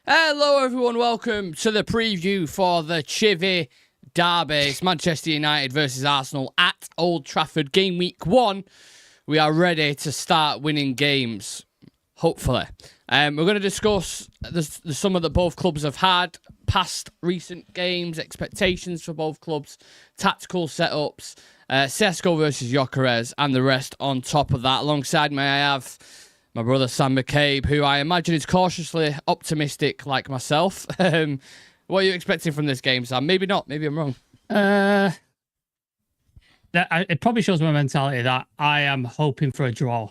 Hello everyone, welcome to the preview for the Chivy Derby. It's Manchester United versus Arsenal at Old Trafford, game week 1. We are ready to start winning games, hopefully. We're going to discuss the summer that both clubs have had, past recent games, expectations for both clubs, tactical setups, Sesko versus Gyokeres, and the rest on top of that. Alongside me, I have my brother Sam McCabe, who I imagine is cautiously optimistic like myself. What are you expecting from this game, Sam? Maybe not. Maybe I'm wrong. It probably shows my mentality that I am hoping for a draw.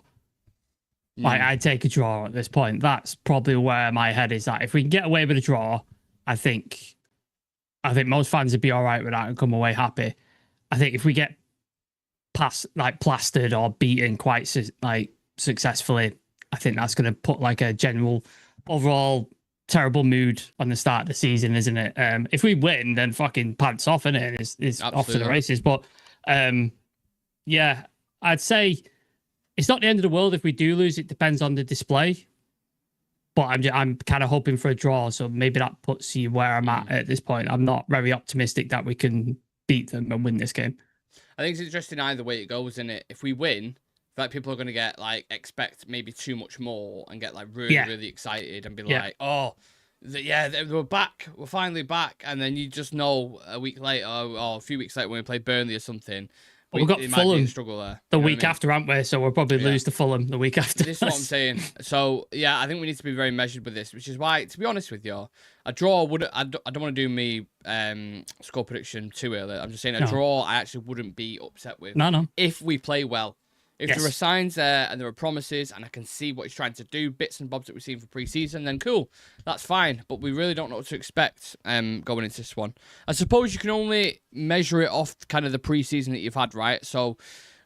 Like, I take a draw at this point. That's probably where my head is at. If we can get away with a draw, I think most fans would be all right with that and come away happy. I think if we get plastered or beaten quite successfully, I think that's going to put like a general overall terrible mood on the start of the season, isn't it? If we win, then fucking pants off, innit? It's off to the races. But yeah, I'd say it's not the end of the world if we do lose. It depends on the display. But I'm kind of hoping for a draw, so maybe that puts you where I'm at this point. I'm not very optimistic that we can beat them and win this game. I think it's interesting either way it goes, isn't it? If we win, people are going to get expect maybe too much more and get really excited and be like, oh, we're back, we're finally back, and then you just know a week later or a few weeks later when we play Burnley or something, we've got Fulham struggle there the week after, haven't we? So we'll probably lose to Fulham the week after. This is what I'm saying. So yeah, I think we need to be very measured with this, which is why, to be honest with you, a draw would. I don't want to do me score prediction too early. I'm just saying a draw I actually wouldn't be upset with. No. If we play well. If there are signs there and there are promises and I can see what he's trying to do, bits and bobs that we've seen for pre-season, then cool, that's fine. But we really don't know what to expect going into this one. I suppose you can only measure it off kind of the pre-season that you've had, right? So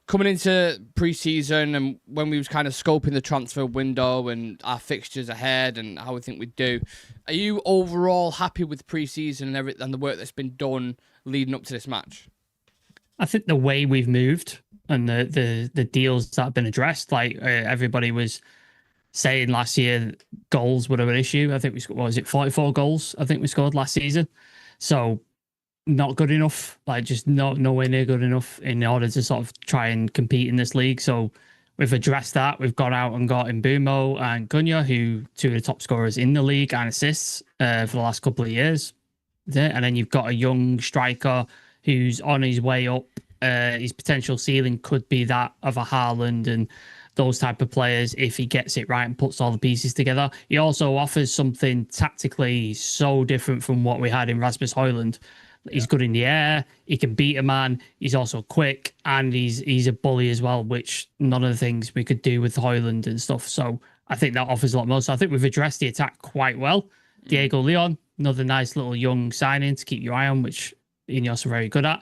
coming into pre-season and when we was kind of scoping the transfer window and our fixtures ahead and how we think we'd do, are you overall happy with pre-season and everything and the work that's been done leading up to this match? I think the way we've moved and the deals that have been addressed, everybody was saying last year, goals would have an issue. I think we scored, 44 goals? I think we scored last season. So not good enough, just nowhere near good enough in order to sort of try and compete in this league. So we've addressed that. We've gone out and got Mbeumo and Cunha, who two of the top scorers in the league and assists for the last couple of years. And then you've got a young striker who's on his way up. His potential ceiling could be that of a Haaland and those type of players if he gets it right and puts all the pieces together. He also offers something tactically so different from what we had in Rasmus Højlund. He's good in the air. He can beat a man. He's also quick, and he's a bully as well, which none of the things we could do with Højlund and stuff. So I think that offers a lot more. So I think we've addressed the attack quite well. Diego Leon, another nice little young signing to keep your eye on, which Ineos are very good at.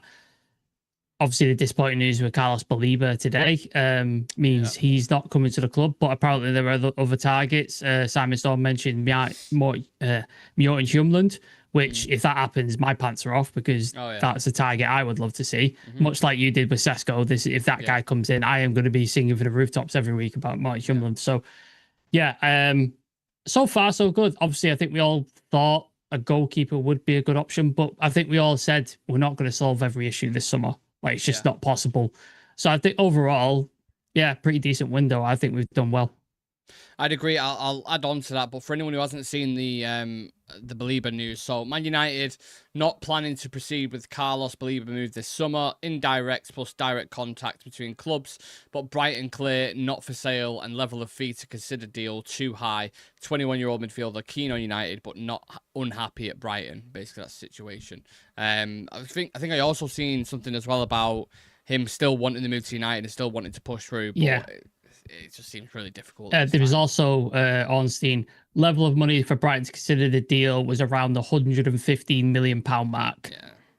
Obviously, the disappointing news with Carlos Baleba today means he's not coming to the club, but apparently there are other targets. Simon Storm mentioned Morten Hjumlund, which, if that happens, my pants are off because that's a target I would love to see. Much like you did with Sesko, if that guy comes in, I am going to be singing for the rooftops every week about Morten Hjumlund. So, so far, so good. Obviously, I think we all thought a goalkeeper would be a good option, but I think we all said we're not going to solve every issue this summer. It's just not possible. So I think overall, pretty decent window. I think we've done well. I'd agree. I'll add on to that. But for anyone who hasn't seen the Baleba news, so Man United not planning to proceed with Carlos Baleba move this summer. Indirect plus direct contact between clubs, but Brighton clear, not for sale, and level of fee to consider deal too high. 21-year-old midfielder keen on United, but not unhappy at Brighton. Basically, that's the situation. I think I also seen something as well about him still wanting to move to United and still wanting to push through. But it just seems really difficult. There was also Ornstein, level of money for Brighton to consider the deal was around the £115 million mark.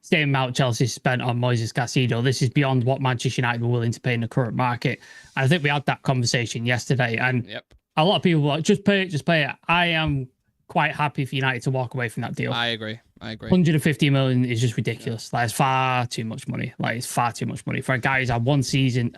Same amount Chelsea spent on Moises Caicedo. This is beyond what Manchester United were willing to pay in the current market. And I think we had that conversation yesterday. And a lot of people were like, just pay it. I am quite happy for United to walk away from that deal. I agree. 150 million is just ridiculous. It's far too much money. It's far too much money for a guy who's had one season.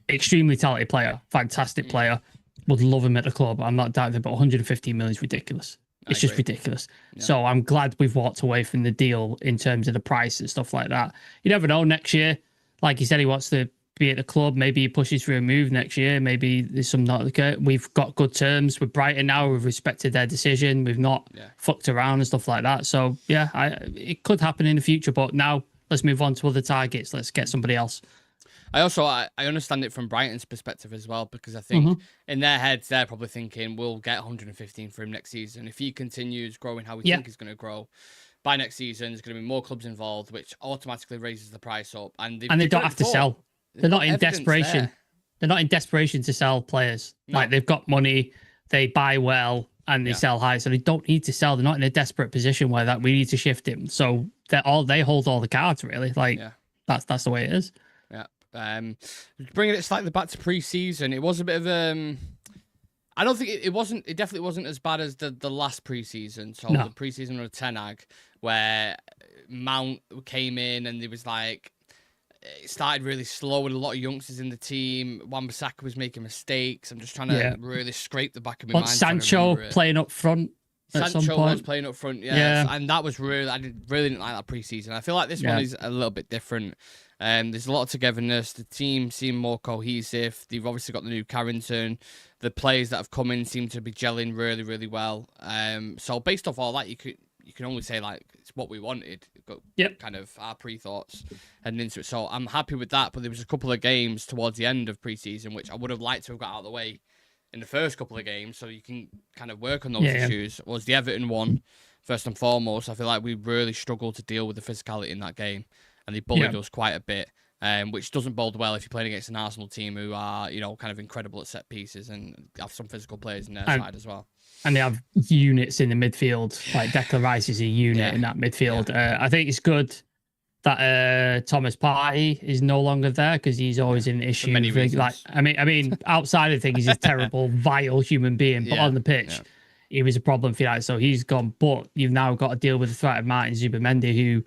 Extremely talented player, fantastic player. Would love him at the club. I'm not doubting it, but 150 million is ridiculous. It's just ridiculous. Yeah. So I'm glad we've walked away from the deal in terms of the price and stuff like that. You never know next year. Like he said, he wants to be at the club. Maybe he pushes for a move next year. Maybe there's some not. We've got good terms with Brighton now. We've respected their decision. We've not fucked around and stuff like that. So yeah, it could happen in the future. But now let's move on to other targets. Let's get somebody else. I understand it from Brighton's perspective as well, because I think in their heads they're probably thinking we'll get 115 for him next season if he continues growing how we think he's going to grow. By next season, there's going to be more clubs involved, which automatically raises the price up, and they don't have to sell. They're not in desperation. They're not in desperation to sell players. No. Like they've got money, they buy well, and they sell high, so they don't need to sell. They're not in a desperate position where that we need to shift him. So they hold all the cards really. Like that's the way it is. Bringing it slightly back to pre-season, it was a bit of I don't think it wasn't. It definitely wasn't as bad as the last pre-season. So the pre-season of Ten Hag, where Mount came in and there was like it started really slow with a lot of youngsters in the team. Wan-Bissaka was making mistakes. I'm just trying to really scrape the back of my mind. Sancho playing up front. Sancho was playing up front, and that was really really didn't like that pre-season. I feel like this one is a little bit different. There's a lot of togetherness. The team seem more cohesive. They've obviously got the new Carrington. The players that have come in seem to be gelling really, really well. So based off all that, you can only say like it's what we wanted. Kind of our pre-thoughts heading into it. So I'm happy with that. But there was a couple of games towards the end of pre-season which I would have liked to have got out of the way in the first couple of games, so you can kind of work on those issues. Was the Everton one first and foremost? I feel like we really struggled to deal with the physicality in that game. And they bullied us quite a bit, which doesn't bode well if you're playing against an Arsenal team who are, kind of incredible at set pieces and have some physical players in their side as well. And they have units in the midfield. Like Declan Rice is a unit in that midfield. Yeah. I think it's good that Thomas Partey is no longer there because he's always in an issue. For many reasons. Like, I mean, outside of things, he's a terrible, vile human being, but on the pitch, he was a problem for United, so he's gone. But you've now got to deal with the threat of Martin Zubimendi, who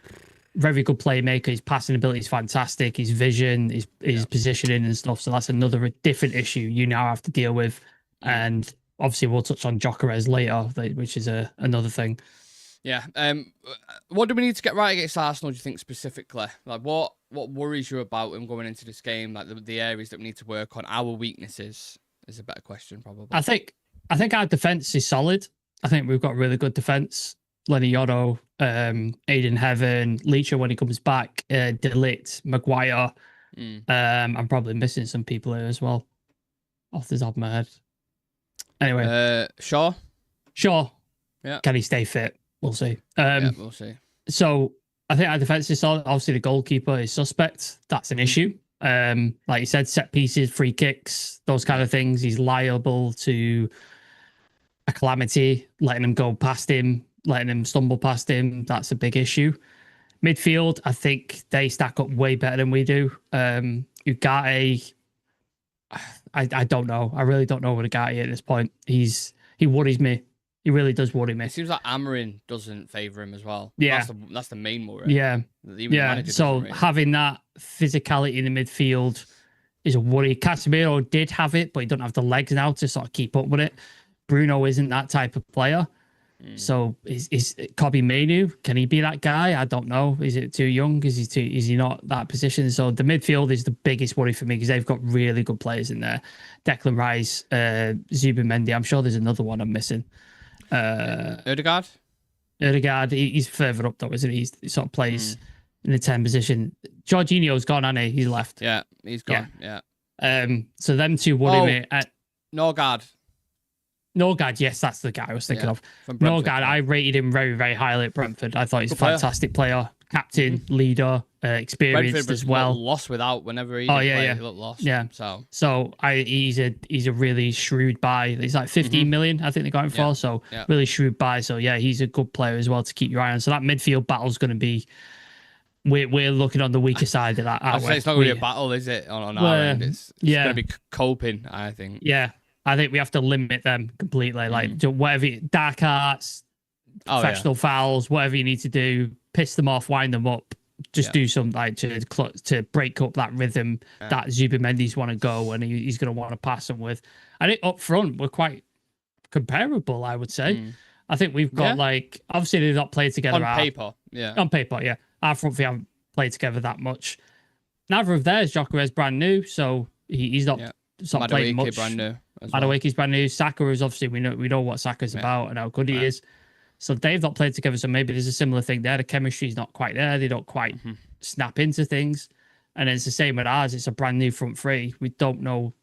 very good playmaker. His passing ability is fantastic. His vision, his positioning and stuff. So that's another different issue you now have to deal with. And obviously, we'll touch on Gyokeres later, which is another thing. Yeah. What do we need to get right against Arsenal, do you think, specifically? Like, what worries you about him going into this game? Like, the areas that we need to work on, our weaknesses is a better question, probably. I think our defence is solid. I think we've got really good defence. Lenny Yotto, Aiden Heaven, Leacher when he comes back, De Ligt, Maguire. I'm probably missing some people here as well, off the top of my head. Anyway. Shaw? Yeah. Can he stay fit? We'll see. We'll see. So I think our defence is solid. Obviously, the goalkeeper is suspect. That's an issue. Like you said, set pieces, free kicks, those kind of things. He's liable to a calamity, letting him go past him, letting him stumble past him. That's a big issue. Midfield, I think they stack up way better than we do. Ugarte, I don't know. I really don't know with Ugarte at this point. He worries me. He really does worry me. It seems like Amarin doesn't favour him as well. Yeah. That's the main worry. Yeah. So having that physicality in the midfield is a worry. Casemiro did have it, but he doesn't have the legs now to sort of keep up with it. Bruno isn't that type of player. So is Kobe Mainu? Can he be that guy? I don't know. Is it too young? Is he not that position? So the midfield is the biggest worry for me because they've got really good players in there. Declan Rice, Zubimendi. I'm sure there's another one I'm missing. Ødegaard, he's further up though, isn't he? He sort of plays in the 10 position. Jorginho's gone, hasn't he? He's left. Yeah, he's gone. Yeah. So them two worry me. Norgard, yes, that's the guy I was thinking of. Norgard, I rated him very, very highly at Brentford. I thought he's a fantastic player, captain, leader, experienced as well. Lost without whenever he he looked lost. Yeah. So he's a really shrewd buy. He's like 15 million, I think they got him for. So really shrewd buy. So yeah, he's a good player as well to keep your eye on. So that midfield battle's going to be. We're looking on the weaker side of that. I'd say it's not going to be a battle, is it? On our end, it's going to be coping. I think. Yeah. I think we have to limit them completely. Like, whatever, dark arts, professional fouls, whatever you need to do, piss them off, wind them up. Just do something like to break up that rhythm that Zubimendi's want to go and he's going to want to pass them with. I think up front, we're quite comparable, I would say. I think we've got obviously they've not played together on paper. Yeah, on paper, yeah. Our front three haven't played together that much. Neither of theirs. Gyokeres brand new, so he's not played much. Brand new. Madueke's brand new. Saka is obviously we know what Saka's about and how good he is. So they've not played together, so maybe there's a similar thing there. The chemistry's not quite there. They don't quite snap into things. And it's the same with ours. It's a brand new front three. We don't know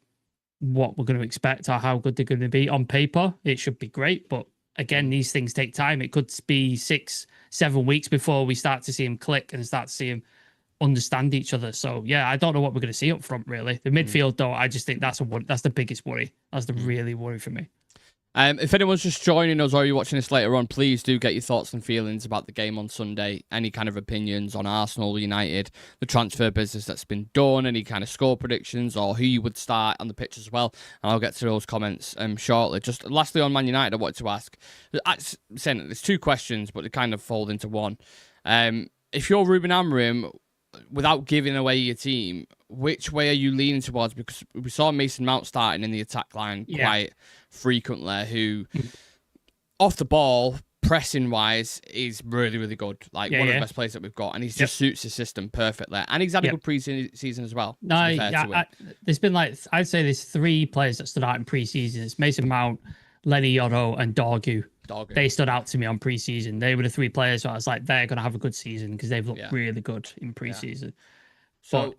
what we're going to expect or how good they're going to be. On paper, it should be great. But again, these things take time. It could be 6-7 weeks before we start to see them click and start to see them understand each other. So, yeah, I don't know what we're going to see up front, really. The midfield, though, I just think that's the biggest worry. That's the really worry for me. If anyone's just joining us or you're watching this later on, please do get your thoughts and feelings about the game on Sunday. Any kind of opinions on Arsenal, United, the transfer business that's been done, any kind of score predictions or who you would start on the pitch as well. And I'll get to those comments shortly. Just lastly on Man United, I wanted to ask, saying that there's 2 questions, but they kind of fold into one. If you're Ruben Amorim, without giving away your team, which way are you leaning towards? Because we saw Mason Mount starting in the attack line quite frequently, who off the ball, pressing wise, is really, really good. Like one of the best players that we've got, and he just suits the system perfectly. And he's had a good pre-season as well. No, there's been I'd say there's 3 players that stood out in pre-season. It's Mason Mount, Lenny Yoro, and Dorgu. They stood out to me on pre-season. They were the 3 players where I was like, they're going to have a good season because they've looked really good in pre-season. So,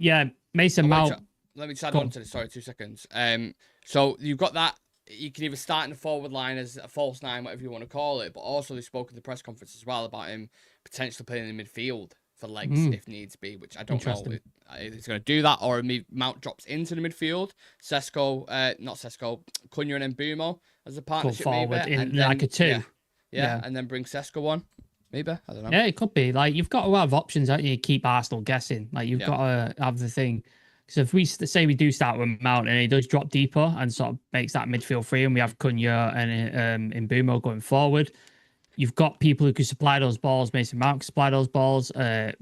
Mason Mount. Let me just add on to this. Sorry, 2 seconds. So you've got that. You can either start in the forward line as a false 9, whatever you want to call it, but also they spoke in the press conference as well about him potentially playing in the midfield for legs if needs be, which I don't know if he's going to do that or if Mount drops into the midfield. Cunha and Mbumo as a partnership forward maybe. In like a 2. Yeah, and then bring Sesko on. Maybe. I don't know. Yeah, it could be. You've got to have options, haven't you? Keep Arsenal guessing. You've got to have the thing. So if we say we do start with Mount and he does drop deeper and sort of makes that midfield free and we have Cunha and Mbumo going forward, you've got people who can supply those balls. Mason Mount can supply those balls.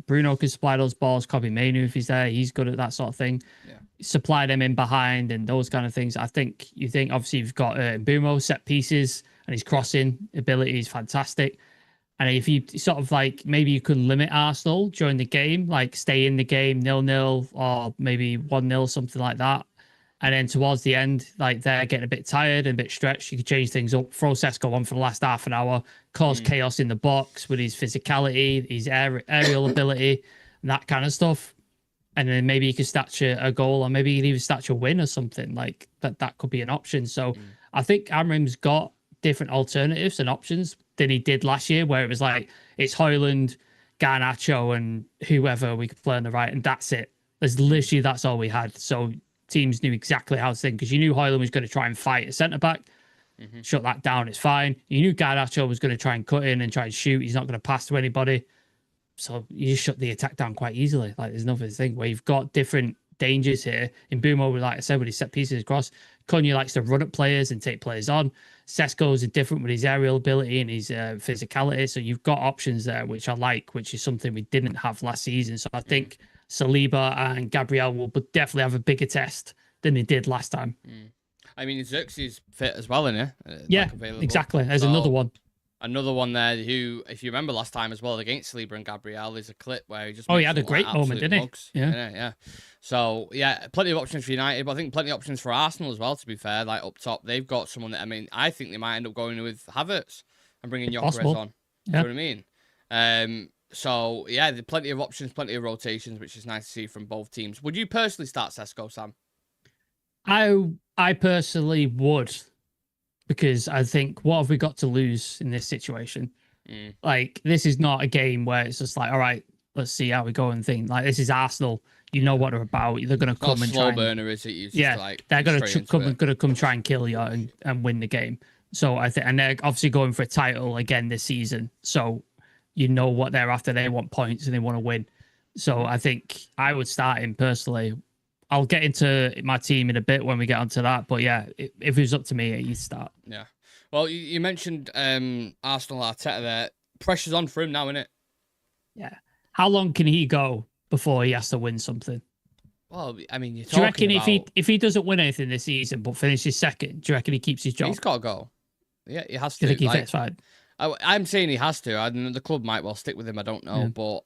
Bruno can supply those balls. Kobe Mainu, if he's there, he's good at that sort of thing. Yeah. Supply them in behind and those kind of things. Obviously you've got Mbumo set pieces and his crossing ability is fantastic. And if you sort of maybe you can limit Arsenal during the game, stay in the game 0-0 or maybe 1-0, something like that. And then towards the end, they're getting a bit tired and a bit stretched. You could change things up, throw Sesko on for the last half an hour, cause chaos in the box with his physicality, his aerial ability, and that kind of stuff. And then maybe you could statch a goal or maybe you could even statch a win or something like that. That could be an option. So I think Amorim's got different alternatives and options than he did last year, where it was it's Højlund, Garnacho, and whoever we could play on the right, and that's it. That's all we had. So teams knew exactly how to think because you knew Højlund was going to try and fight a centre back, shut that down. It's fine. You knew Garnacho was going to try and cut in and try and shoot. He's not going to pass to anybody. So you just shut the attack down quite easily. There's nothing to think where you've got different dangers here. In Mbumo, like I said, with his set pieces across, Cunha likes to run at players and take players on. Sesko is different with his aerial ability and his physicality. So you've got options there, which I like, which is something we didn't have last season. So I think Saliba and Gabriel will definitely have a bigger test than they did last time. I mean, Xerxes fit as well, isn't it? Yeah, exactly. There's another one. Another one there who, if you remember last time as well, against Saliba and Gabriel, there's a clip where he just... he had a great moment, didn't he? Mugs. Yeah. So, plenty of options for United, but I think plenty of options for Arsenal as well, to be fair. Up top, they've got someone that, I think they might end up going with Havertz and bringing Gyokeres on. You know what I mean? So, there's plenty of options, plenty of rotations, which is nice to see from both teams. Would you personally start Sesko, Sam? I personally would. Because I think, what have we got to lose in this situation? This is not a game where it's just all right, let's see how we go and think. This is Arsenal. You know what they're about. They're going to come and try. Burner, is it? They're going to come try and kill you and win the game. So I think, and they're obviously going for a title again this season. So you know what they're after. They want points and they want to win. So I think I would start him personally. I'll get into my team in a bit when we get onto that. But if it was up to me, he'd start. Yeah. Well, you mentioned Arsenal Arteta there. Pressure's on for him now, isn't it? Yeah. How long can he go before he has to win something? Well, you're talking do you reckon if he doesn't win anything this season but finishes second, do you reckon he keeps his job? He's got to go. Yeah, he has to. Do you think he fits fine? I'm saying he has to. The club might well stick with him. I don't know, but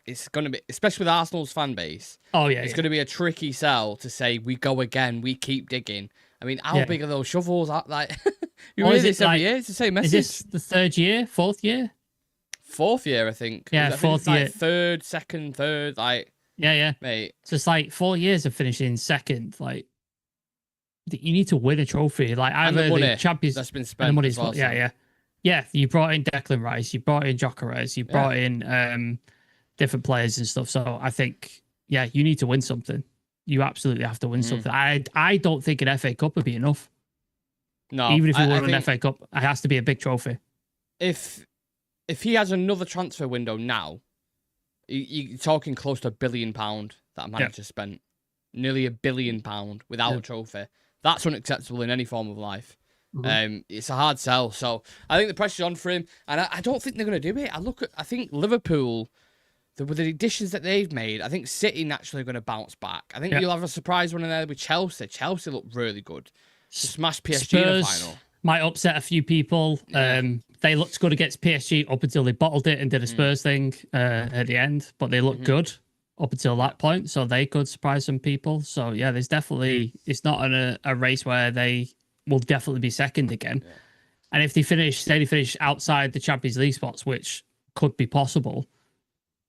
it's going to be, especially with Arsenal's fan base. Oh yeah, it's going to be a tricky sell to say we go again, we keep digging. I mean, how big are those shovels? Like, you read this every year. It's the same message. Is this the 3rd year, 4th year? 4th year, I think. Yeah, 4th year. Like 3rd, 2nd, 3rd. Like, yeah, mate. So it's like 4 years of finishing 2nd. Like, you need to win a trophy. Like, either the Champions that's been spent. And the money's well, yeah. You brought in Declan Rice, you brought in Gyokeres, you brought in different players and stuff. So I think, you need to win something. You absolutely have to win something. I don't think an FA Cup would be enough. No, even if you won an FA Cup, it has to be a big trophy. If he has another transfer window now, you're talking close to £1 billion that a manager spent. Nearly £1 billion without a trophy. That's unacceptable in any form of life. It's a hard sell. So I think the pressure's on for him, and I don't think they're going to do it. I think Liverpool, with the additions that they've made, I think City naturally are going to bounce back. I think you'll have a surprise one in there with Chelsea. Chelsea look really good. Smash PSG in the final. Might upset a few people. They looked good against PSG up until they bottled it and did a Spurs thing at the end, but they looked good up until that point, so they could surprise some people. So there's definitely, it's not a race where they will definitely be second again. And if they finish outside the Champions League spots, which could be possible,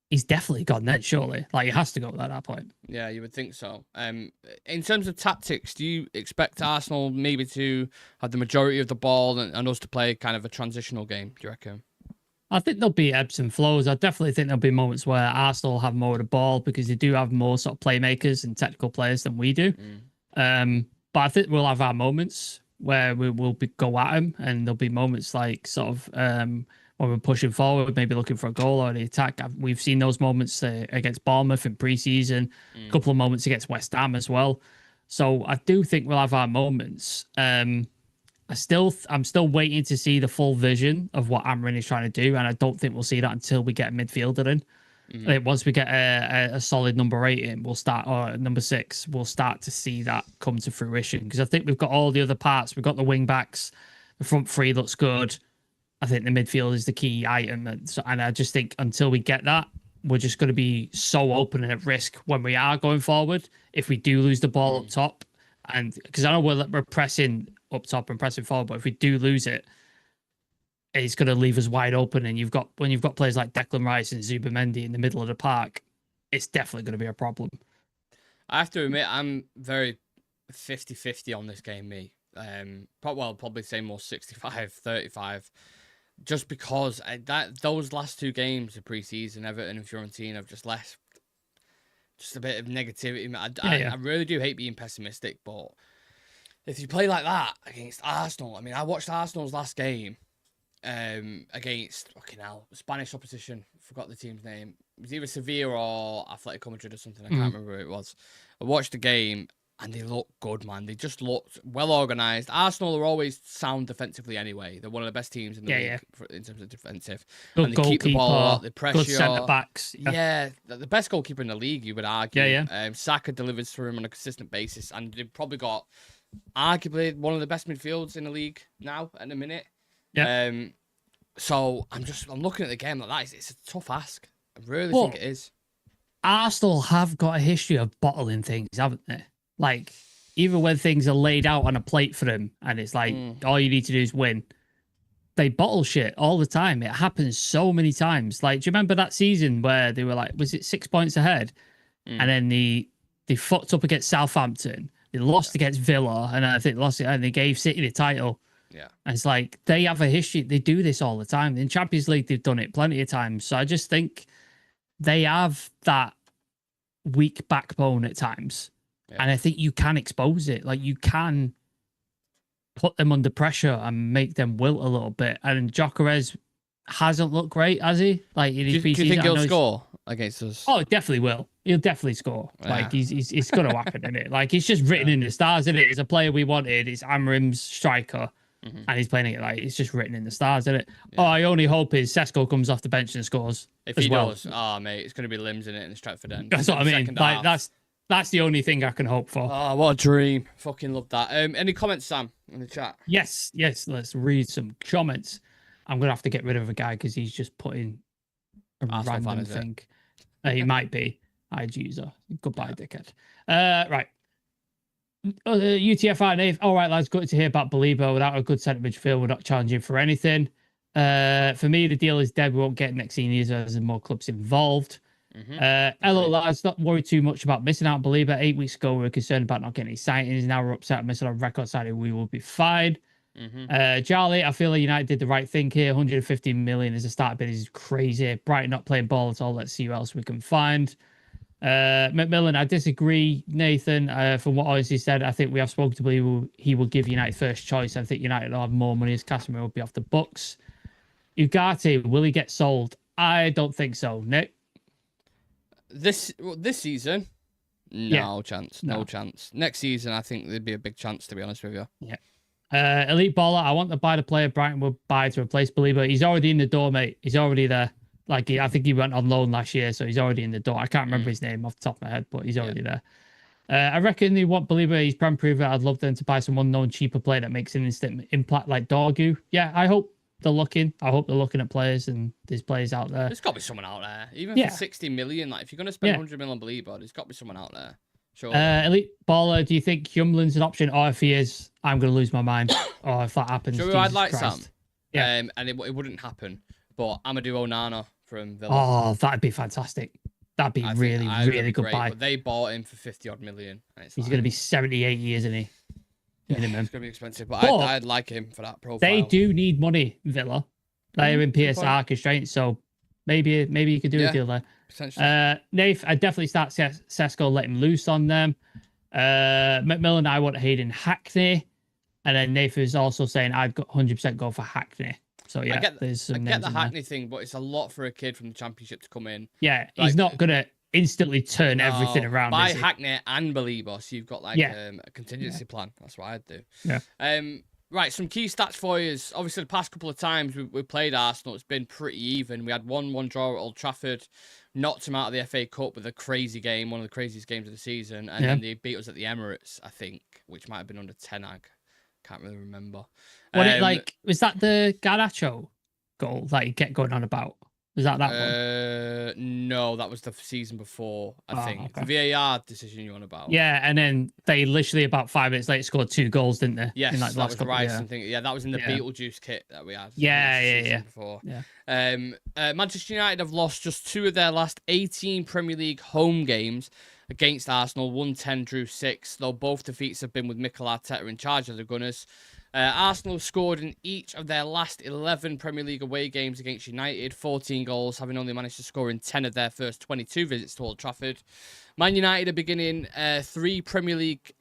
he's definitely gone then, surely. Like, he has to go at that point. Yeah, you would think so. In terms of tactics, do you expect Arsenal maybe to have the majority of the ball and us to play kind of a transitional game, do you reckon? I think there'll be ebbs and flows. I definitely think there'll be moments where Arsenal have more of the ball because they do have more sort of playmakers and technical players than we do. But I think we'll have our moments where we will go at them, and there'll be moments like sort of when we're pushing forward, maybe looking for a goal or the attack. We've seen those moments against Bournemouth in pre-season, a couple of moments against West Ham as well. So I do think we'll have our moments. I'm still waiting to see the full vision of what Amrin is trying to do, and I don't think we'll see that until we get a midfielder in. I think once we get a solid number 8 in, or number 6, we'll start to see that come to fruition. Because I think we've got all the other parts. We've got the wing backs, the front three looks good. I think the midfield is the key item, and I just think until we get that, we're just going to be so open and at risk when we are going forward. If we do lose the ball up top, and because I know we're pressing up top and pressing forward, but if we do lose it, it's going to leave us wide open. And when you've got players like Declan Rice and Zubimendi in the middle of the park, it's definitely going to be a problem. I have to admit, I'm very 50-50 on this game, me. Probably say more 65-35. Just because those last 2 games of pre-season, Everton and Fiorentina, have just left just a bit of negativity. I really do hate being pessimistic, but if you play like that against Arsenal, I mean, I watched Arsenal's last game against Spanish opposition. Forgot the team's name. It was either Sevilla or Atletico Madrid or something. I can't remember who it was. I watched the game. And they look good, man. They just looked well organised. Arsenal are always sound defensively anyway. They're one of the best teams in the league in terms of defensive. Good and they keep the ball a lot, they pressure. Good centre-backs. Yeah, the best goalkeeper in the league, you would argue. Saka delivers for him on a consistent basis. And they've probably got arguably one of the best midfields in the league now at the minute. Yeah. So I'm looking at the game like that. It's a tough ask. I really think it is. Arsenal have got a history of bottling things, haven't they? Like, even when things are laid out on a plate for them and it's like, all you need to do is win, they bottle shit all the time. It happens so many times. Like, do you remember that season where they were like, was it 6 points ahead? And then they fucked up against Southampton. They lost against Villa, and I think they lost it, and they gave City the title. Yeah. And it's like, they have a history. They do this all the time. In Champions League, they've done it plenty of times. So I just think they have that weak backbone at times. Yeah. And I think you can expose it. Like, you can put them under pressure and make them wilt a little bit. And Gyokeres hasn't looked great, has he? Like, in his do you think he'll score against us? Oh, definitely will. He'll definitely score. Yeah. Like, it's going to happen, isn't it? Like, it's just written in the stars, isn't it? It's a player we wanted. It's Amrim's striker. And he's playing it like it's just written in the stars, isn't it? Yeah. Oh, I only hope is Sesko comes off the bench and scores. If he does, mate, it's going to be limbs in it in the Stratford end. That's what I mean. Like, that's the only thing I can hope for. Oh, what a dream. Fucking love that. Any comments, Sam, in the chat? Yes. Let's read some comments. I'm gonna have to get rid of a guy because he's just putting a Arsenal random fan, thing. He might be. IG user. Goodbye, dickhead. Right. UTFI Nave. All right, lads. Good to hear about Balibo. Without a good centre midfield, we're not challenging for anything. For me, the deal is dead. We won't get next season either as more clubs involved. Hello, lads. Not worried too much about missing out on Balibo. 8 weeks ago, we were concerned about not getting any signings. Now we're upset missing on record signing. We will be fine. Charlie, I feel like United did the right thing here. 150 million as a start bid is crazy. Brighton not playing ball at all. Let's see who else we can find. McMillan, I disagree, Nathan. From what Odyssey said, I think we have spoken to believe he will give United first choice. I think United will have more money as Casemiro will be off the books. Ugarte, will he get sold? I don't think so. Nick? This season? No chance. No chance. Next season, I think there'd be a big chance, to be honest with you. Yeah. Elite Baller, I want to buy the player Brighton will buy to replace Belieber. He's already in the door, mate. He's already there. Like, I think he went on loan last year, so he's already in the door. I can't remember his name off the top of my head, but he's already there. I reckon they want Belieber. He's prem proven. I'd love them to buy some unknown, cheaper player that makes an instant impact like Dorgu. Yeah, I hope they're looking. I hope they're looking at players, and there's players out there. There's got to be someone out there. Even for 60 million, like, if you're going to spend 100 million on Belieber, there's got to be someone out there. Sure. Elite Baller, do you think Humlin's an option? Or if he is, I'm going to lose my mind. Or if that happens, sure, I'd like Christ. Sam. Yeah. And it wouldn't happen. But Amadou Onana from Villa. Oh, that'd be fantastic. That'd be really good buy. But they bought him for 50 odd million. And He's going to be 78 years, isn't he? Minimum. It's going to be expensive, but I'd like him for that profile. They do need money, Villa. They're in PSR constraints, so maybe you could do a deal there. Potentially. Nath, I'd definitely start Sesko, let him loose on them. McMillan, I want Hayden Hackney. And then Nathan is also saying I'd 100% go for Hackney. So yeah, there's some I get the Hackney thing, but it's a lot for a kid from the Championship to come in. Yeah, he's not gonna instantly turn everything around. Buy Hackney and Belieber, so you've got like a contingency plan. That's what I'd do. Yeah. Right, some key stats for you. Obviously, the past couple of times we played Arsenal, it's been pretty even. We had 1-1 draw at Old Trafford, knocked them out of the FA Cup with a crazy game, one of the craziest games of the season, and then they beat us at the Emirates, I think, which might have been under Ten Hag. Can't really remember. Was that the Garnacho goal that you kept going on about? Was that one? No, that was the season before, I think. Okay. The VAR decision you're on about. Yeah, and then they literally about 5 minutes later scored 2 goals, didn't they? Yes, in that was right. Yeah, that was in the Beetlejuice kit that we had. Yeah. Before. Manchester United have lost just 2 of their last 18 Premier League home games against Arsenal. 1-10, drew 6, though both defeats have been with Mikel Arteta in charge of the Gunners. Arsenal have scored in each of their last 11 Premier League away games against United, 14 goals, having only managed to score in 10 of their first 22 visits to Old Trafford. Man United are beginning their Premier League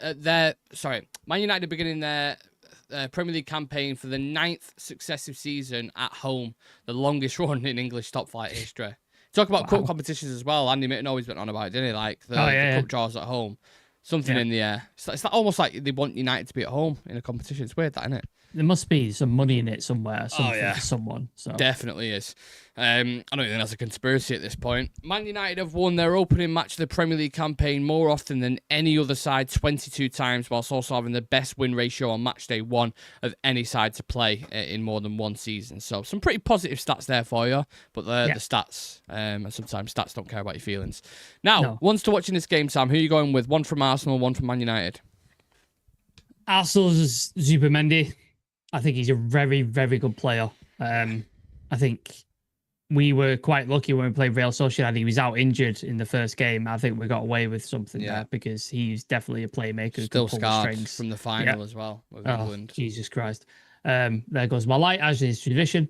campaign for the 9th successive season at home, the longest run in English top flight history. Talk about cup competitions as well. Andy Mitten always went on about it, didn't he? Like the cup draws at home. Something in the air. It's almost like they want United to be at home in a competition. It's weird, that, isn't it? There must be some money in it somewhere. For someone. So. Definitely is. I don't think that's a conspiracy at this point. Man United have won their opening match of the Premier League campaign more often than any other side, 22 times, whilst also having the best win ratio on match day 1 of any side to play in more than one season. So some pretty positive stats there for you, but the stats, and sometimes stats don't care about your feelings. Now, ones to watch in this game, Sam, who are you going with? One from Arsenal, one from Man United. Arsenal's Zubimendi. I think he's a very, very good player. I think we were quite lucky when we played Real Sociedad. He was out injured in the first game. I think we got away with something there because he's definitely a playmaker. Still scarred from the final as well with England. Jesus Christ. There goes my light, as is tradition.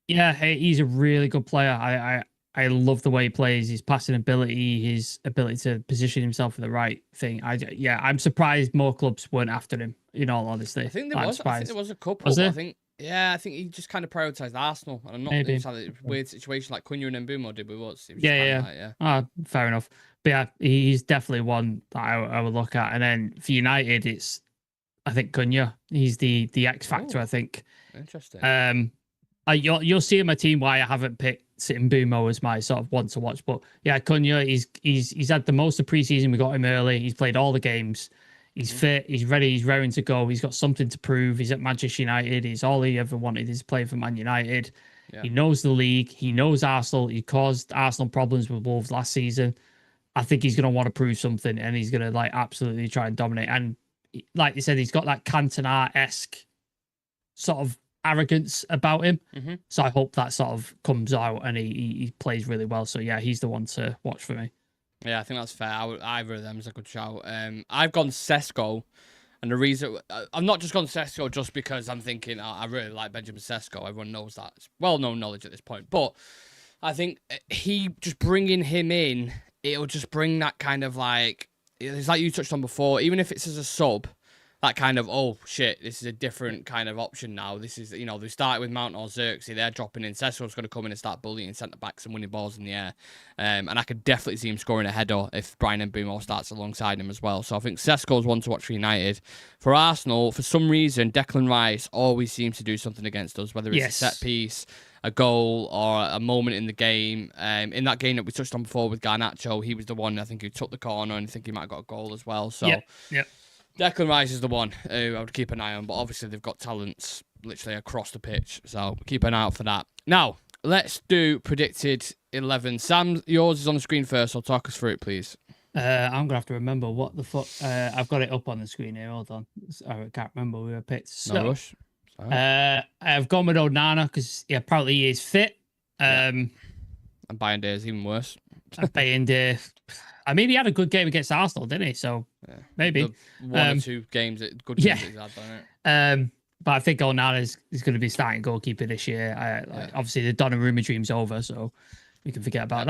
He's a really good player. I love the way he plays, his passing ability, his ability to position himself for the right thing. I'm surprised more clubs weren't after him, in all honesty. I think there was a couple. Was there? I think he just kind of prioritised Arsenal. And I'm not in a weird situation like Cunha and Mbumo did with us. Fair enough. But yeah, he's definitely one that I would look at. And then for United, it's, I think, Cunha. He's the X factor, I think. Interesting. You'll see in my team why I haven't picked Mbumo as my sort of one to watch. But yeah, Cunha, he's had the most of preseason. We got him early. He's played all the games. He's fit. He's ready. He's raring to go. He's got something to prove. He's at Manchester United. He's all he ever wanted is to play for Man United. Yeah. He knows the league. He knows Arsenal. He caused Arsenal problems with Wolves last season. I think he's going to want to prove something, and he's going to like absolutely try and dominate. And like you said, he's got that Cantona-esque sort of arrogance about him. So I hope that sort of comes out and he plays really well. So yeah, he's the one to watch for me. Yeah, I think that's fair. Either of them is a good shout. I've gone Sesko, and the reason I'm not just gone Sesko just because I'm thinking I really like Benjamin Sesko. Everyone knows that. It's well-known knowledge at this point. But I think he just bringing him in, it'll just bring that kind of like, it's like you touched on before, even if it's as a sub, that kind of, oh shit, this is a different kind of option now. This is, you know, they started with Mount or Xerxes, they're dropping in. Sesko's going to come in and start bullying centre backs and winning balls in the air. And I could definitely see him scoring a header if Brian Mbeumo starts alongside him as well. So I think Sesko's one to watch for United. For Arsenal, for some reason, Declan Rice always seems to do something against us, whether it's a set piece, a goal, or a moment in the game. In that game that we touched on before with Garnacho, he was the one, I think, who took the corner, and I think he might have got a goal as well. So. Yep. Declan Rice is the one who I would keep an eye on, but obviously they've got talents literally across the pitch, so keep an eye out for that. Now, let's do predicted 11. Sam, yours is on the screen first, so talk us through it, please. I'm going to have to remember what the fuck... I've got it up on the screen here, hold on. I can't remember who I picked. So, no rush. I've gone with Onana because apparently he is fit. And Bayern is even worse. Bayern I mean, he had a good game against Arsenal, didn't he? So maybe one or two games, good games he's had, don't it? But I think Onana is going to be starting goalkeeper this year. Obviously, the Donnarumma dream's over, so we can forget about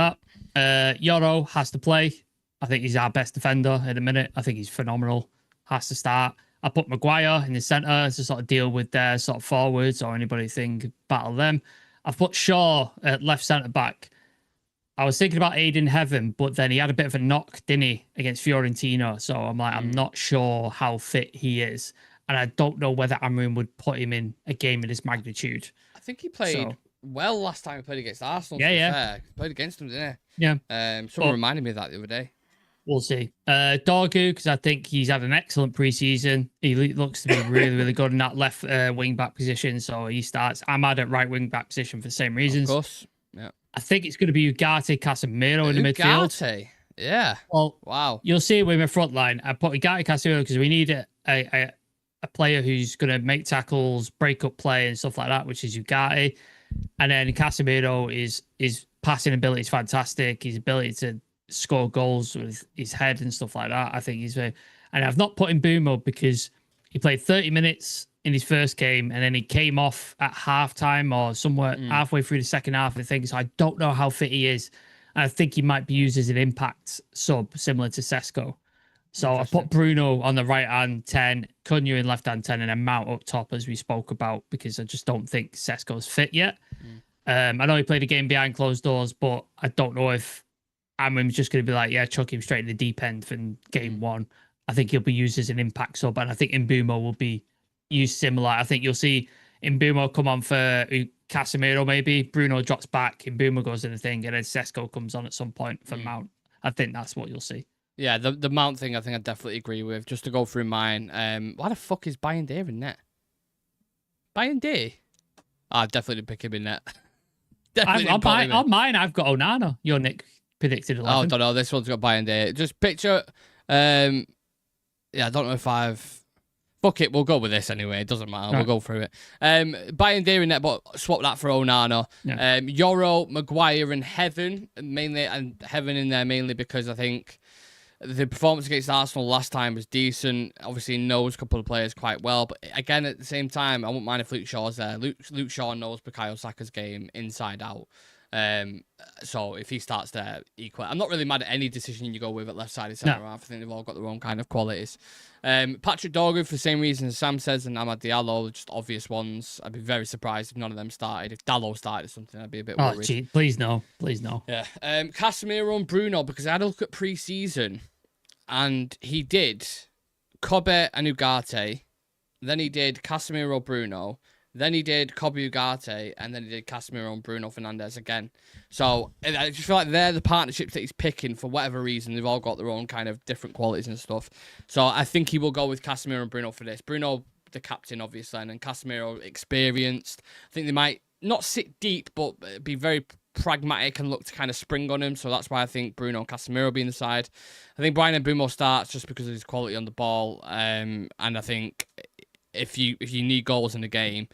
that. Yoro has to play. I think he's our best defender at the minute. I think he's phenomenal. Has to start. I put Maguire in the centre to sort of deal with their sort of forwards or anybody think battle them. I've put Shaw at left centre back. I was thinking about Aiden Heaven, but then he had a bit of a knock, didn't he, against Fiorentina? So I'm like, I'm not sure how fit he is. And I don't know whether Amrin would put him in a game of this magnitude. I think he played well last time he played against Arsenal. Yeah. He played against them, didn't he? Yeah. Someone reminded me of that the other day. We'll see. Dorgu, because I think he's had an excellent preseason. He looks to be really, really good in that left wing back position. So he starts. Ahmad at right wing back position for the same reasons. Of course. Yeah. I think it's going to be Ugarte, Casemiro in the midfield. Ugarte, yeah. Well, wow. You'll see it with my front line. I put Ugarte, Casemiro because we need a player who's going to make tackles, break up play, and stuff like that, which is Ugarte. And then Casemiro is passing ability is fantastic. His ability to score goals with his head and stuff like that. I think he's very. And I've not put in Mbeumo because he played 30 minutes in his first game, and then he came off at halftime or somewhere halfway through the second half, I think. So I don't know how fit he is. And I think he might be used as an impact sub, similar to Sesko. So I put Bruno on the right-hand 10, Cunha in left-hand 10, and then Mount up top, as we spoke about, because I just don't think Sesko's fit yet. I know he played a game behind closed doors, but I don't know if Amrim's just going to be like, yeah, chuck him straight in the deep end from game one. I think he'll be used as an impact sub, and I think Mbeumo will be used similar. I think you'll see Mbeumo come on for Casemiro maybe. Bruno drops back, Mbeumo goes in the thing, and then Sesko comes on at some point for Mount. I think that's what you'll see. Yeah, the Mount thing I think I definitely agree with. Just to go through mine, why the fuck is Bayern Day in net? Bayern Day? I definitely didn't pick him in net. On mine, I've got Onana. Your Nick predicted 11. Oh, I don't know. This one's got Bayern Day. Just picture... yeah, I don't know if I've... Fuck it, we'll go with this anyway. It doesn't matter. Right. We'll go through it. Bayern Day in net, but swap that for Onana. Yeah. Yoro, Maguire, and Heaven mainly, and Heaven in there mainly because I think the performance against Arsenal last time was decent. Obviously, knows a couple of players quite well, but again, at the same time, I wouldn't mind if Luke Shaw's there. Luke Shaw knows Bukayo Saka's game inside out. So if he starts there, equal. I'm not really mad at any decision you go with at left side of centre half. I think they've all got their own kind of qualities. Patrick Dorgu for the same reason as Sam says, and Amad Diallo, just obvious ones. I'd be very surprised if none of them started. If Dallo started or something, I'd be a bit worried. Oh, gee, please no. Yeah. Casemiro and Bruno, because I had a look at pre-season, and he did Kobe and Ugarte, then he did Casemiro, Bruno, then he did Kobe Ugarte, and then he did Casemiro and Bruno Fernandes again. So I just feel like they're the partnerships that he's picking for whatever reason. They've all got their own kind of different qualities and stuff. So I think he will go with Casemiro and Bruno for this. Bruno, the captain, obviously, and then Casemiro, experienced. I think they might not sit deep, but be very pragmatic and look to kind of spring on him. So that's why I think Bruno and Casemiro be in the side. I think Brian Mbeumo starts just because of his quality on the ball. And I think if you need goals in the game,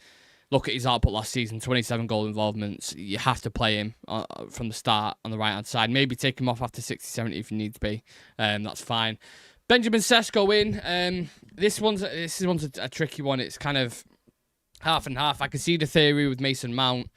look at his output last season, 27 goal involvements. You have to play him from the start on the right-hand side. Maybe take him off after 60, 70 if you need to be. That's fine. Benjamin Sesko in. This one's a tricky one. It's kind of half and half. I can see the theory with Mason Mount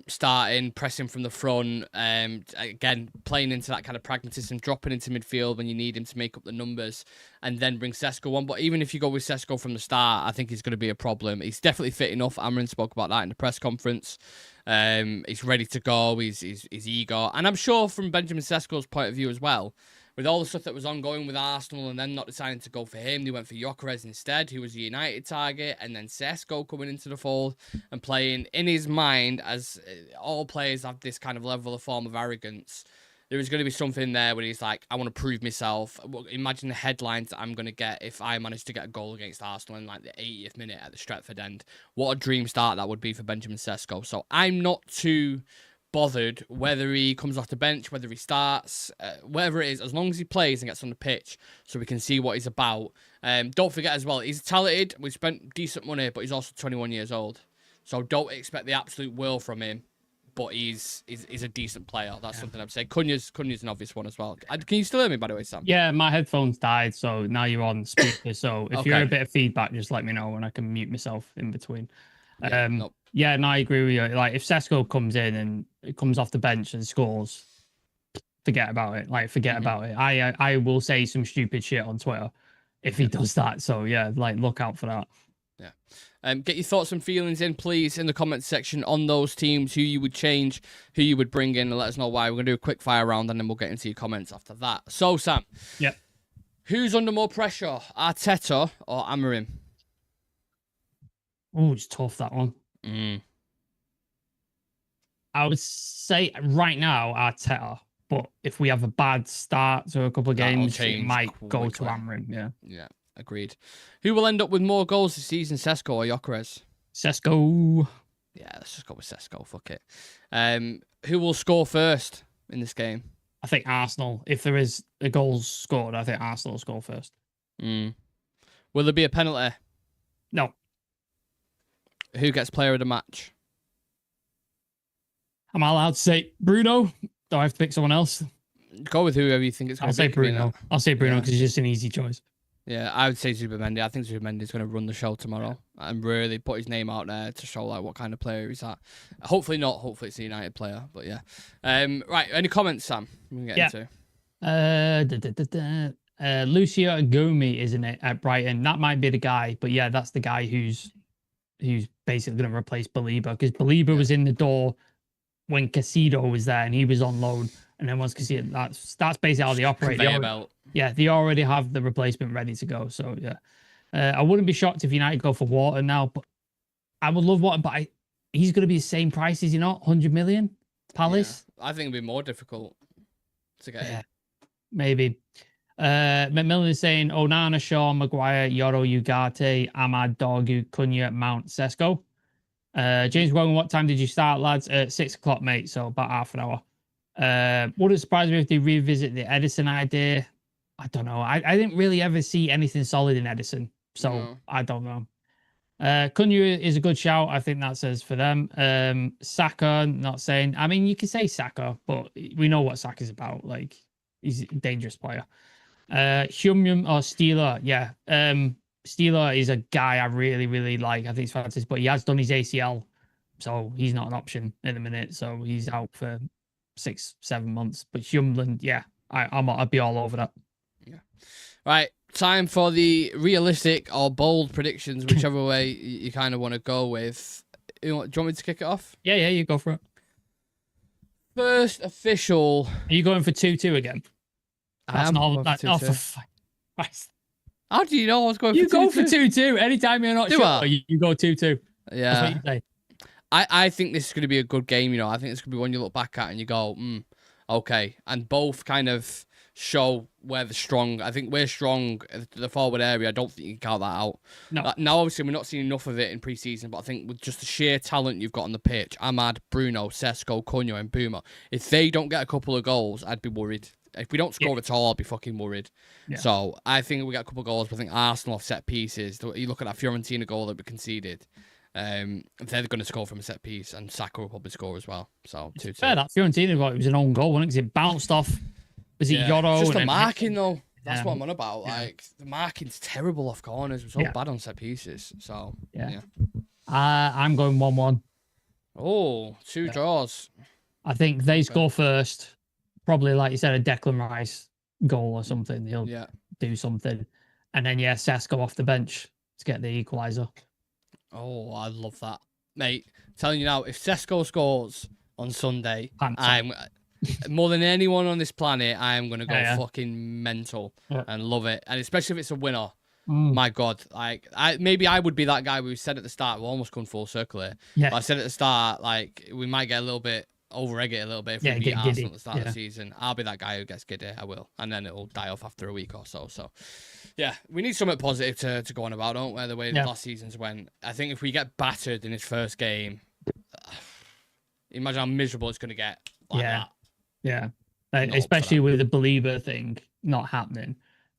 starting, pressing from the front, again, playing into that kind of pragmatism, dropping into midfield when you need him to make up the numbers, and then bring Sesko on. But even if you go with Sesko from the start, I think he's going to be a problem. He's definitely fit enough. Amarin spoke about that in the press conference. He's ready to go. He's eager. And I'm sure from Benjamin Sesko's point of view as well, with all the stuff that was ongoing with Arsenal and then not deciding to go for him, they went for Gyokeres instead, who was a United target, and then Sesko coming into the fold and playing in his mind, as all players have this kind of level of form of arrogance. There is going to be something there where he's like, I want to prove myself. Imagine the headlines that I'm going to get if I manage to get a goal against Arsenal in like the 80th minute at the Stretford end. What a dream start that would be for Benjamin Sesko. So I'm not too bothered whether he comes off the bench, whether he starts, whatever it is, as long as he plays and gets on the pitch so we can see what he's about. Don't forget as well, he's talented. We spent decent money, but he's also 21 years old. So don't expect the absolute will from him, but he's a decent player. That's something I'm saying. Cunha's an obvious one as well. Can you still hear me, by the way, Sam? Yeah, my headphones died, so now you're on speaker. So if you hear a bit of feedback, just let me know and I can mute myself in between. Yeah, no, I agree with you. Like, if Sesko comes in and it comes off the bench and scores, forget about it. Like, forget about it. I will say some stupid shit on Twitter if he does that. So, yeah, like, look out for that. Yeah. Get your thoughts and feelings in, please, in the comments section on those teams, who you would change, who you would bring in, and let us know why. We're going to do a quick fire round, and then we'll get into your comments after that. So, Sam. Yeah. Who's under more pressure, Arteta or Amarim? Oh, it's tough, that one. I would say right now Arteta, but if we have a bad start to a couple of games, it might go to Amarim. Yeah, agreed. Who will end up with more goals this season, Sesko or Gyokeres? Sesko. Yeah, let's just go with Sesko. Fuck it. Who will score first in this game? I think Arsenal. If there is a goal scored, I think Arsenal will score first. Will there be a penalty? No. Who gets player of the match? Am I allowed to say Bruno? Do I have to pick someone else? Go with whoever you think it's going to be. I'll say Bruno because it's just an easy choice. Yeah, I would say Zubimendi. I think Zubimendi is going to run the show tomorrow and really put his name out there to show like what kind of player he's at. Hopefully not. Hopefully it's a United player. But yeah. Right. Any comments, Sam? We can get into. Lucio Gomi, isn't it, at Brighton? That might be the guy. But yeah, that's the guy who's basically going to replace Baliba, because Baliba was in the door when Casido was there and he was on loan. And then once Casido, that's basically how they operate. They already have the replacement ready to go. So yeah, I wouldn't be shocked if United go for Water now, but I would love Water, but he's going to be the same price, is he not? 100 million Palace? Yeah, I think it'd be more difficult to get in. Maybe. McMillan is saying Onana, Shaw, Maguire, Yoro, Ugarte, Ahmad, Dorgu, Cunha, Mount, Sesko. James Rowan, what time did you start, lads? At 6 o'clock, mate. So about half an hour. Would it surprise me if they revisit the Edison idea? I don't know. I didn't really ever see anything solid in Edison. So I don't know. Cunha is a good shout. I think that says for them. Saka, not saying. I mean, you can say Saka, but we know what Saka's about. Like, he's a dangerous player. Humyum or Steeler, yeah. Steeler is a guy I really, really like. I think he's fantastic, but he has done his ACL, so he's not an option in a minute. So he's out for 6-7 months. But Humland, yeah, I'd be all over that. Yeah. Right, time for the realistic or bold predictions, whichever way you kind of want to go with. Do you want me to kick it off? Yeah, you go for it. First official. Are you going for 2-2 again? That's not for Christ. How do you know I was going for 2-2? You go for 2-2 anytime you're not sure. You go 2-2. Yeah. That's what you say. I think this is going to be a good game, I think it's going to be one you look back at and you go, okay. And both kind of show where they're strong. I think we're strong at the forward area. I don't think you can count that out. No. Now, obviously, we're not seeing enough of it in pre-season, but I think with just the sheer talent you've got on the pitch, Ahmad, Bruno, Sesko, Cunha, and Boomer, if they don't get a couple of goals, I'd be worried. If we don't score at all, I'll be fucking worried. Yeah. So I think we got a couple of goals, but I think Arsenal have set pieces. You look at that Fiorentina goal that we conceded. They're going to score from a set piece, and Saka will probably score as well. So 2-2. Fair, that Fiorentina goal, it was an own goal, wasn't it? Because it bounced off. Was it Yoro? It's just the marking, though. That's what I'm on about. Yeah. Like, the marking's terrible off corners. We're so bad on set pieces. So, yeah. I'm going 1-1. Oh, two draws. I think they score first. Probably, like you said, a Declan Rice goal or something. He'll do something. And then, Sesko off the bench to get the equaliser. Oh, I love that. Mate, I'm telling you now, if Sesko scores on Sunday, I'm more than anyone on this planet, I am going to go fucking mental and love it. And especially if it's a winner. My God. Like, maybe I would be that guy we said at the start. We're almost come full circle here. Yeah. But I said at the start, like, we might get a little bit over-egg it a little bit if we beat Arsenal at the start of the season. I'll be that guy who gets giddy. I will. And then it'll die off after a week or so. So, yeah, we need something positive to go on about, don't we? The way the last seasons went. I think if we get battered in his first game, imagine how miserable it's going to get like that. Yeah. Especially with the Belieber thing not happening.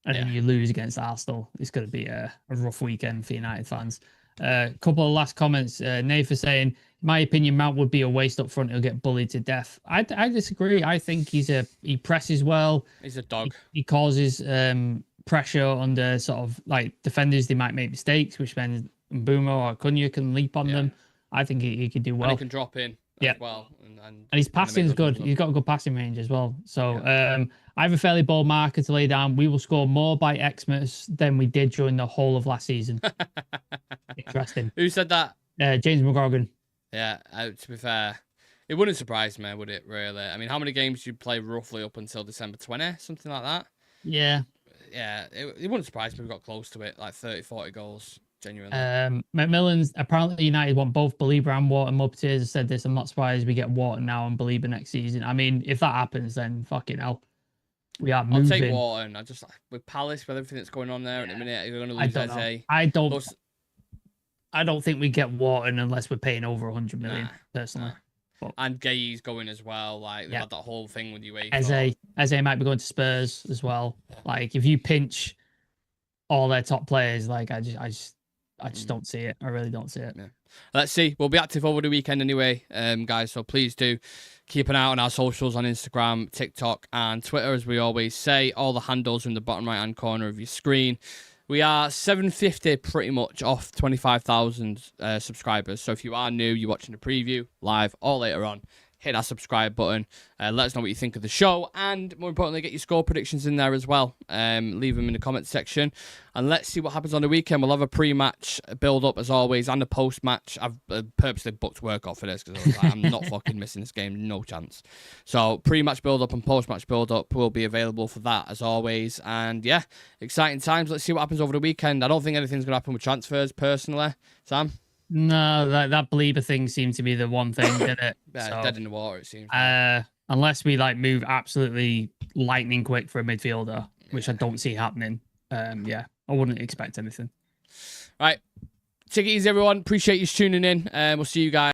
And then you lose against Arsenal. It's going to be a rough weekend for United fans. A couple of last comments. Nathan saying, in my opinion, Mount would be a waste up front. He'll get bullied to death. I disagree. I think he presses well. He's a dog. He causes pressure under sort of like defenders. They might make mistakes, which then Boomer or Cunha can leap on them. I think he could do well. And he can drop in as well. And his passing is good. He's got a good passing range as well. So I have a fairly bold marker to lay down. We will score more by Xmas than we did during the whole of last season. Interesting. Who said that? James McGorgan. Yeah, to be fair, it wouldn't surprise me, would it, really? I mean, how many games do you play roughly up until December 20? Something like that? Yeah. Yeah, it wouldn't surprise me if we got close to it, like 30, 40 goals, genuinely. Macmillan's, apparently United want both Belieber and Wharton. Mupteers said this. I'm not surprised we get Wharton now and Belieber next season. I mean, if that happens, then fucking hell. We are moving. I'll take Wharton. With Palace, with everything that's going on there at the minute, you're going to lose Eze. I don't think we get Wharton unless we're paying over 100 million, personally. But, and Gay's going as well. Like, they had that whole thing with UEFA. Eze might be going to Spurs as well. Like, if you pinch all their top players, like, I just don't see it. I really don't see it. Yeah. Let's see. We'll be active over the weekend anyway, guys. So please do keep an eye on our socials on Instagram, TikTok, and Twitter, as we always say. All the handles are in the bottom right-hand corner of your screen. We are 750 pretty much off 25,000 subscribers. So if you are new, you're watching the preview live or later on, hit that subscribe button. Let us know what you think of the show. And more importantly, get your score predictions in there as well. Leave them in the comments section. And let's see what happens on the weekend. We'll have a pre-match build-up as always and a post-match. I've purposely booked work off for this because I was like, I'm not fucking missing this game. No chance. So pre-match build-up and post-match build-up will be available for that as always. And yeah, exciting times. Let's see what happens over the weekend. I don't think anything's going to happen with transfers personally. Sam? No, that Belieber thing seemed to be the one thing, didn't it? Dead in the water, it seems. Unless we move absolutely lightning quick for a midfielder, which I don't see happening. I wouldn't expect anything. Right. Take it easy, everyone. Appreciate you tuning in. We'll see you guys.